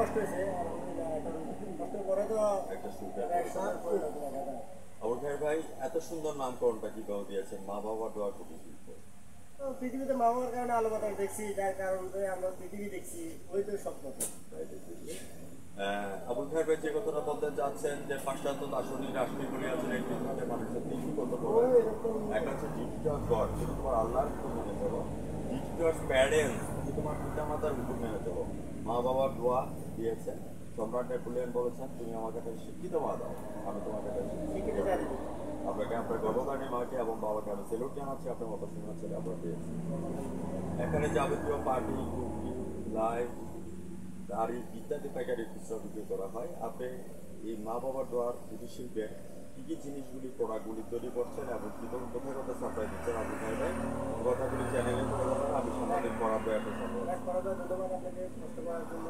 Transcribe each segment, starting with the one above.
কষ্ট হয়েছে আলহামদুলিল্লাহ, এখন কষ্টের পরে তো একটা সুন্দর আবুল খায়ের ভাই এত সুন্দর নামকরণটা কিভাবে দিয়েছেন মা বাবা দোয়া কুটির শিল্প? তো পৃথিবীতে মা বাবার কারণে আলো বাতাস দেখছি, যার কারণে আমরা পৃথিবী দেখছি, ওই তো স্বপ্ন। আবুল খায়ের ভাই যে কথাটা বলতে চাচ্ছেন যে পাশ্চাত্য দার্শনিক রাষ্ট্রীয় আছে এই পৃথিবীতে মানুষের তিনটি কথা বলে, একটা হচ্ছে ডিউটি টু গড, তুমি তোমার আল্লাহর হুকুম মেনে চলো; ডিউটি টু প্যারেন্টস, তুমি তোমার পিতা মাতার হুকুম মেনে চলো। মা বাবার দোয়া দিয়েছেন, সম্রাট নেপোলিয়ন বলেছেন তুমি আমাকে একটা শিক্ষিত মা দাও, আমি তোমাকে একটা শিক্ষিত জানি। আপনাকে আপনার গর্ভধারী মাকে এবং বাবাকে আমি সেলুট জানাচ্ছি, আপনার মতো সুন্দর ছেলে আমরা পেয়েছি। এখানে যাবতীয় পার্টি, কুকি, লাইট, দাড়ি ইত্যাদি প্যাকেটে খুচরা বিক্রি করা হয়। আপনি এই মা বাবার দোয়ার কুটির শিল্পে কী কী জিনিসগুলি প্রোডাক্টগুলি তৈরি করছেন এবং কোথায় কোথায় সাপ্লাই দিচ্ছেন আপনি ভাই কথাগুলি চ্যানেলে করে দেবেন। আমি সাংবাদিক পড়াবো একটা সম্ভব। ধন্যবাদ আপনাকে কষ্ট করার জন্য।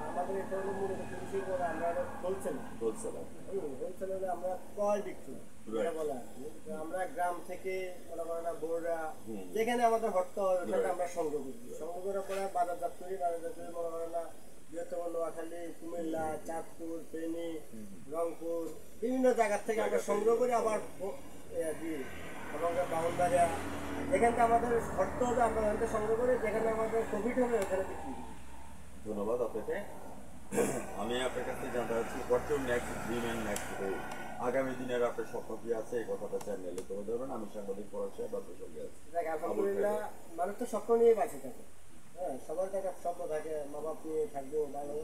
আমাদের এটা হলো মূলত কুটির শিল্প, আমরা হোলসেলার আমরা ক্রয় বিক্রি বলা। আমরা গ্রাম থেকে মনে করেন না বড়রা যেখানে আমাদের ভর্তা হয় ওখানে আমরা সংগ্রহ করি, সংগ্রহ করার পরে বাজারজাত করি। বাজারজাত করে মনে করেন না বৃহত্তম নোয়াখালী, কুমিল্লা, চাঁদপুর, ফেনী, রংপুর বিভিন্ন জায়গার থেকে আমরা সংগ্রহ করি, আবার দিই। এবং বাউন্ডারিয়া যেখানটা আমাদের ভর্তা হবে আমরা ওখান থেকে সংগ্রহ করি, যেখানে আমাদের প্রফিট হবে ওখানে বিক্রি। ধন্যবাদ আপনাকে। আমি আপনার কাছে জানতে চাচ্ছি what's your next dream and next goal? আগামী দিনের আপনার স্বপ্ন কি আছে এই কথাটা চ্যানেলে তুলে ধরবেন। আমি সাংবাদিক পড়াশোনা আপনার সঙ্গে আছি। আলহামদুলিল্লাহ, মানুষ তো স্বপ্ন নিয়ে বাঁচে থাকে। হ্যাঁ, সবার একটা স্বপ্ন থাকে, মা বাপ নিয়ে থাকবে, ভালো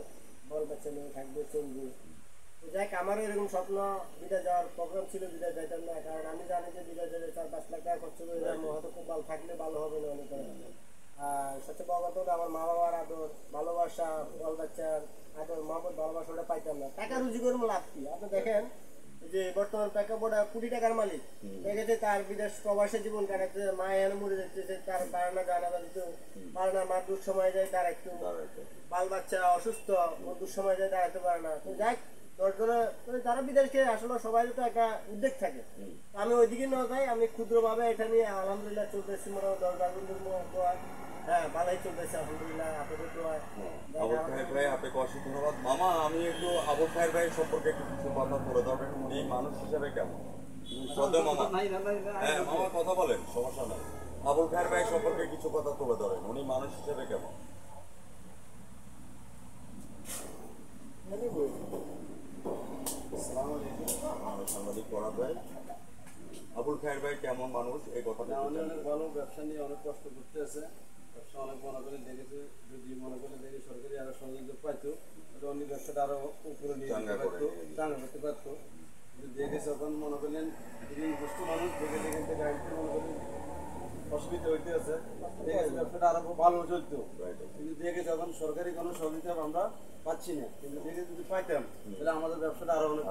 বল বাচ্চা নিয়ে থাকবে, চলবে। যাই আমারও এরকম স্বপ্ন, বিদেশ যাওয়ার প্রোগ্রাম ছিল, বিদেশ যাইতাম না, কারণ আমি জানি যে বিদেশ যেতে 4-5 লাখ টাকা খরচ করে হয়তো খুব ভালো থাকলে ভালো হবে না অনেক। আর সবচেয়ে বড় কথা হলো আমার মা বাবার আদর, ভালোবাসা, বল বাচ্চার আদর, মহব্বত, ভালোবাসা ওটা পাইতাম না। টাকা রুজি করে লাভ কি? আপনি দেখেন যে বর্তমান প্রেক্ষাপটে কোটি টাকার মালিক দেখেছে, তার বিদেশ প্রবাসে জীবন কাটাচ্ছে, মা এখানে মরে যাচ্ছে, তার বারানা জানাজা দিতে পারে না, মা দূর সময় যায়, তার একটু বাল বাচ্চা অসুস্থ, দূর সময় যায়, দাঁড়াতে পারে না। তো যাই যারা বিদেশকে আসলে সবাই তো একটা উদ্যোগ থাকে, আমি ওইদিকে না যাই, আমি ক্ষুদ্রভাবে এটা নিয়ে আলহামদুলিল্লাহ চলতেছি। মনে হয় 10-12 হ্যাঁ ভালোই চলতেছে আলহামদুলিল্লাহ। আপনাদের আবুল খায়ের ভাই আপনাকে অসংখ্য ধন্যবাদ। মামা, আমি একটু আবুল খায়ের ভাই সম্পর্কে একটু কিছু কথা বলে দেবেন। উনি মানুষ হিসেবে কেমন? মামা, হ্যাঁ মামা কথা বলেন, সমস্যা নাই। আবুল খায়ের ভাই সম্পর্কে কিছু কথা তুলে ধরেন, উনি মানুষ হিসেবে কেমন? সাংবাদিক পড়াতে হয়। আবুল খায়ের ভাই কেমন মানুষ এই কথাটা? অনেক ভালো, ব্যবসা নিয়ে অনেক কষ্ট করতে আছে, ব্যবসা অনেক মনে করে দেখেছে। যদি মনে করে দেখে সরকারি আরো সহযোগিতা পাইতো, অনেক ব্যবসাটা আরো উপরে নিয়ে যেতে পারতো, চাঙ্গা করতে পারতো। কিন্তু দেখেছে এখন মনে করলেন যদি সুস্থ মানুষ দেখে দেখে গাড়িতে মনে করেন অসুবিধা হইতে আছে, দেখেছে ব্যবসাটা আরো ভালো চলতো। কিন্তু দেখে যখন সরকারি কোনো সহযোগিতা আমরা পাচ্ছি না, কিন্তু দেখে যদি পাইতাম তাহলে আমাদের ব্যবসাটা আরো অনেক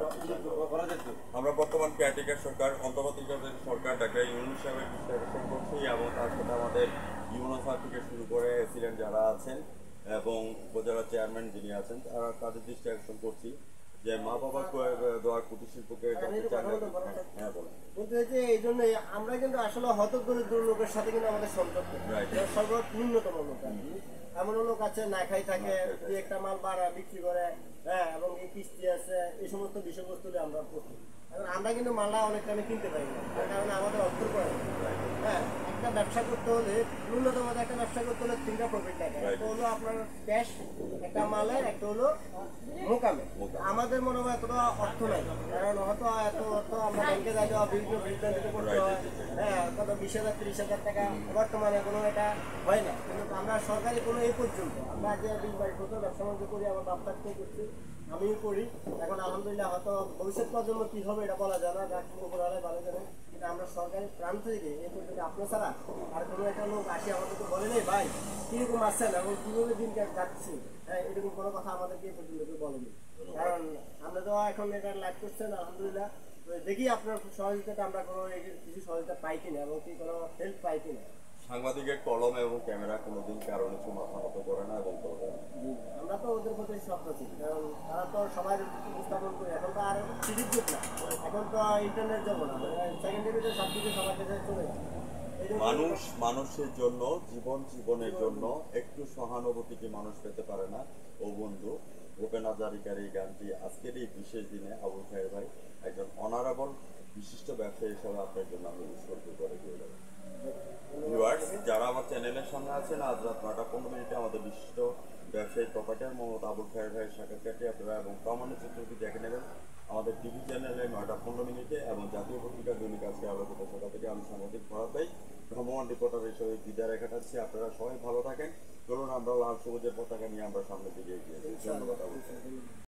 করা যেত। আমরা বর্তমান কেয়ারটেকার সরকার, অন্তর্বর্তীকালীন সরকার ডাক্তার ইউনূস সাহেবের বিশ্লেষণ করছি এবং তার সাথে আমাদের ইউনূস সাহেব থেকে শুরু করে এসিডেন্ট যারা আছেন এবং উপজেলা চেয়ারম্যান যিনি আছেন তারা তাদের দৃষ্টি আকর্ষণ করছি যে মা বাবার দোয়ার কুটির শিল্পকে হ্যাঁ বলেন বলতে হয়েছে। এই জন্যই আমরা কিন্তু আসলে হতদরিদ্র লোকের সাথে কিন্তু আমাদের সম্পর্ক সর্বোচ্চ ন্যূনতম লোক। এমন লোক আছে না খাই থাকে, দুই একটা মাল বাড়া বিক্রি করে, হ্যাঁ, এবং এই কিস্তি আছে, এই সমস্ত বিষয়বস্তু আমরা পড়ি। আমরা কিন্তু মালটা অনেক টাইমে কিনতে পারি না, তার কারণে আমাদের অর্থ করে। হ্যাঁ, একটা ব্যবসা করতে হলে ন্যূনতম একটা ব্যবসা করতে হলে 3টা প্রফিট লাগে। একটা হলো আপনার ক্যাশ, একটা মালের, একটা হলো মোকামে। আমাদের মনে হয় এতটা অর্থ নাই, কারণ হয়তো এত অর্থ আমরা ব্যাংকে যাই দেওয়া বিভিন্ন বিজনেস করতে হয়। হ্যাঁ, কত 20,000-30,000 টাকা বর্তমানে কোনো এটা হয় না। কিন্তু আমরা সরকারি কোনো এই পর্যন্ত আমরা যে 20-22 বছর ব্যবসা বাণিজ্য করি, আমার বাপটার থেকে করছি, আমিও করি। এখন আলহামদুলিল্লাহ হয়তো ভবিষ্যৎ প্রজন্ম কী হবে এটা বলা যায় না, যার উপর হলে ভালো জানে। কিন্তু আমরা সরকারি প্রান্ত থেকে এই পর্যন্ত আপনার ছাড়া আর কোনো একটা লোক আসে আমাদেরকে বলে নেই ভাই কীরকম আসছেন এবং কীভাবে দিন যাচ্ছে, হ্যাঁ, এরকম কোনো কথা আমাদেরকে এই পর্যন্ত কেউ বলেনি। কারণ আমরা তো এখন এটা লাইভ করছেন আলহামদুলিল্লাহ, দেখি আপনার সহযোগিতাটা আমরা কোনো কিছু সহযোগিতা পাই কিনা এবং কি কোনো হেল্প পাই কিনা। সাংবাদিকের কলম এবং ক্যামেরা কোনোদিন কারো কিছু মাথা মতো করে না এবং আমরা তো ওদের প্রতি সক্রিয়, কারণ তারা তো সবাই উপস্থাপন করে। এখন তো আর সিরিজ যুগ না, এখন তো ইন্টারনেট যাবো না, সেকেন্ড ডিভিশন সব কিছু সবার কাছে চলে যায়। মানুষের জন্য জীবনের জন্য একটু সহানুভূতি কি মানুষ পেতে পারে না? ও বন্ধু, ভূপেন হাজারিকার এই গানটি আজকের এই বিশেষ দিনে আবুল খায়ের ভাই একজন অনারেবল বিশিষ্ট ব্যবসায়ী হিসাবে আপনার জন্য আমি উৎসর্গ করে দিয়ে যাবো। ভিউয়ার্স, যারা আমার চ্যানেলের সামনে আছেন, আজ রাত 9:15 আমাদের বিশিষ্ট ব্যবসায়ী প্রপার্টার মোহাম্মদ আবুল খায়ের ভাইয়ের সাক্ষাৎকারটি আপনারা এবং প্রামাণ্য চিত্রটি দেখে নেবেন আমাদের টিভি চ্যানেলে 9:15 এবং জাতীয় পত্রিকা দৈনিক আজকে আলোচিত সভা থেকে আমি সাংবাদিক ভরত ভাই ভ্রমণ রিপোর্টার হিসেবে বিদায় রেখা টানছি। আপনারা সবাই ভালো থাকেন। চলুন আমরা লাল সবুজের পতাকা নিয়ে আমরা সামনের দিকে এগিয়ে যাই। ধন্যবাদ আবুল খায়ের।